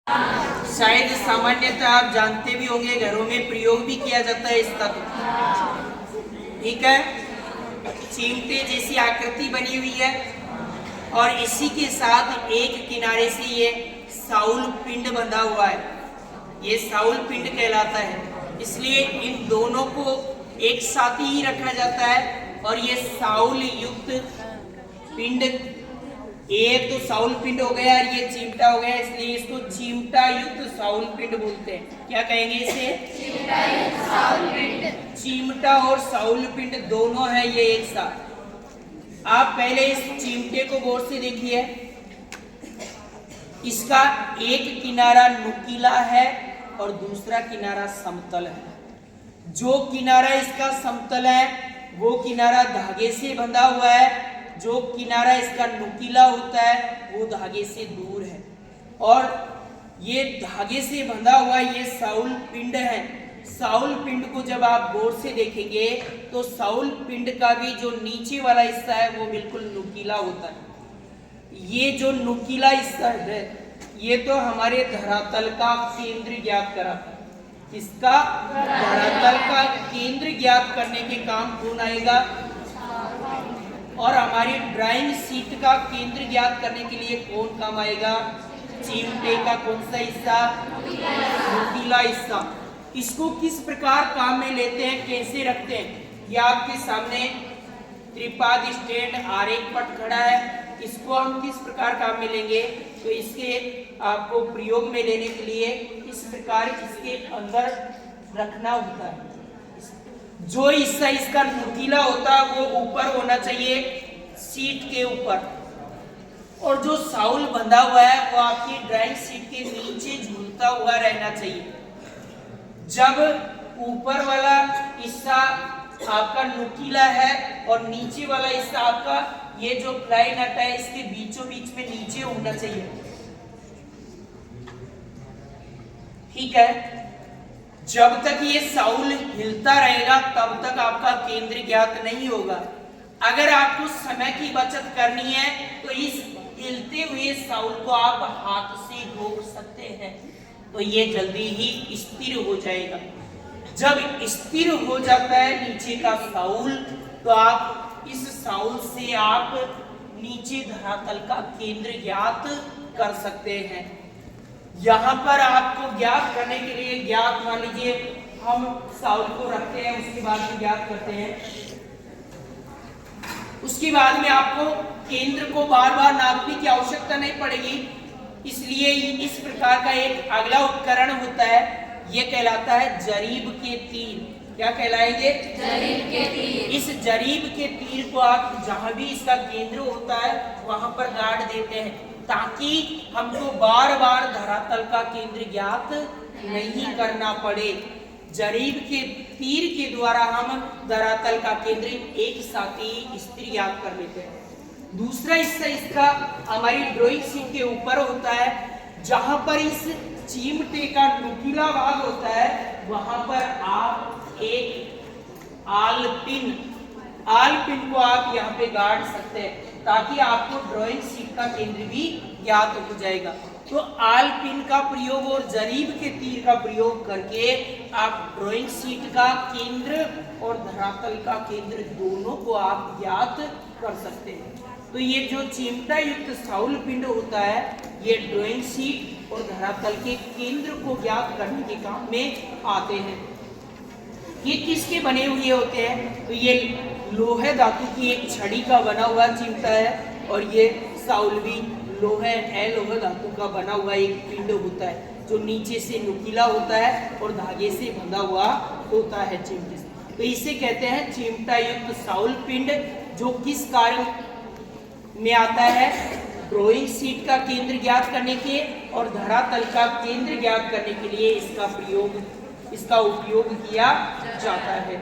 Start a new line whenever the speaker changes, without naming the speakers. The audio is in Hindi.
शायद सामान्यतः आप जानते भी होंगे, घरों में प्रयोग भी किया जाता है इसका। ठीक है, चिमटे जैसी आकृति बनी हुई है और इसी के साथ एक किनारे से ये साउल पिंड बंधा हुआ है। ये साउल पिंड कहलाता है, इसलिए इन दोनों को एक साथ ही रखा जाता है। और ये साउल युक्त पिंड, एक तो साउल पिंड हो गया और ये चिमटा हो गया, इसलिए इसको चिमटा युक्त साउल पिंड बोलते हैं। क्या कहेंगे इसे? चिमटा युक्त साउल पिंड। चिमटा और साउल पिंड दोनों है ये एक साथ। आप पहले इस चिमटे को गौर से देखिए, इसका एक किनारा नुकीला है और दूसरा किनारा समतल है। जो किनारा इसका समतल है वो किनारा धागे से बंधा हुआ है, जो किनारा इसका नुकीला होता है वो धागे से दूर है। और ये धागे से बंधा हुआ ये साउल पिंड है। साउल पिंड को जब आप गौर से देखेंगे तो साउल पिंड का भी जो नीचे वाला हिस्सा है वो बिल्कुल नुकीला होता है। ये जो नुकीला हिस्सा है ये तो हमारे धरातल का केंद्र ज्ञात कराता है। इसका धरातल का केंद्र ज्ञात करने के काम कौन आएगा? और हमारी ड्राइंग शीट का केंद्र ज्ञात करने के लिए कौन काम आएगा? चिमटे का कौन सा हिस्सा? नुकीला हिस्सा। इसको किस प्रकार काम में लेते हैं, कैसे रखते हैं, ये आपके सामने त्रिपाद स्टैंड आरेख पट खड़ा है। इसको हम किस प्रकार काम में लेंगे, तो इसके आपको प्रयोग में लेने के लिए इस प्रकार इसके अंदर रखना होता है। जो हिस्सा इसका नुकीला होता है वो ऊपर होना चाहिए सीट के ऊपर, और जो साउल बंधा हुआ है वो आपकी ड्राइंग शीट के नीचे झूलता हुआ रहना चाहिए। जब ऊपर वाला हिस्सा आपका नुकीला है और नीचे वाला हिस्सा आपका ये जो फ्लाई नट है इसके बीचों बीच में नीचे होना चाहिए। ठीक है, जब तक ये साउल हिलता रहेगा तब तक आपका केंद्र ज्ञात नहीं होगा। अगर आपको समय की बचत करनी है तो इस हिलते हुए साउल को आप हाथ से रोक सकते हैं, तो ये जल्दी ही स्थिर हो जाएगा। जब स्थिर हो जाता है नीचे का साउल तो आप इस साउल से आप नीचे धरातल का केंद्र ज्ञात कर सकते हैं। यहाँ पर आपको ज्ञात करने के लिए ज्ञात मान लीजिए हम साउल को रखते हैं, उसके बाद में ज्ञात करते हैं। उसके बाद में आपको केंद्र को बार बार नापने की आवश्यकता नहीं पड़ेगी, इसलिए इस प्रकार का एक अगला उपकरण होता है, यह कहलाता है जरीब के तीर। क्या कहलाएंगे? जरीब के तीर। इस जरीब के तीर को आप जहां भी इसका केंद्र होता है वहां पर गाड़ देते हैं, ताकि हमको बार बार धरातल का केंद्र ज्ञात नहीं करना पड़े। जरीब के तीर के द्वारा हम धरातल का केंद्र एक साथ ही स्थिर ज्ञात कर लेते हैं। दूसरा हिस्सा इसका हमारी ड्राइंग शीट के ऊपर होता है, जहां पर इस चिमटे का नुकीला भाग होता है वहां पर आप एक आल पिन को आप यहाँ पे गाड़ सकते हैं, ताकि आपको ड्राइंग शीट का केंद्र भी ज्ञात हो जाएगा। तो आल पिन का प्रयोग और जरीब के तीर का प्रयोग करके आप ड्राइंग शीट का केंद्र और धरातल का केंद्र दोनों को आप ज्ञात कर सकते हैं। तो ये जो चिमटा युक्त साउल पिंड होता है ये ड्राइंग शीट और धरातल के केंद्र को ज्ञात करने के काम में आते हैं। ये किसके बने हुए होते हैं, तो ये लोहे धातु की एक छड़ी का बना हुआ चिमटा है, और ये साउल भी लोहे धातु का बना हुआ एक पिंड होता है, जो नीचे से नुकीला होता है और धागे से बंधा हुआ होता है चिमटे से। तो इसे कहते हैं चिमटा युक्त साउल पिंड, जो किस कार्य में आता है? ड्राइंग शीट का केंद्र ज्ञात करने के और धरातल का केंद्र ज्ञात करने के लिए इसका उपयोग किया जाता है।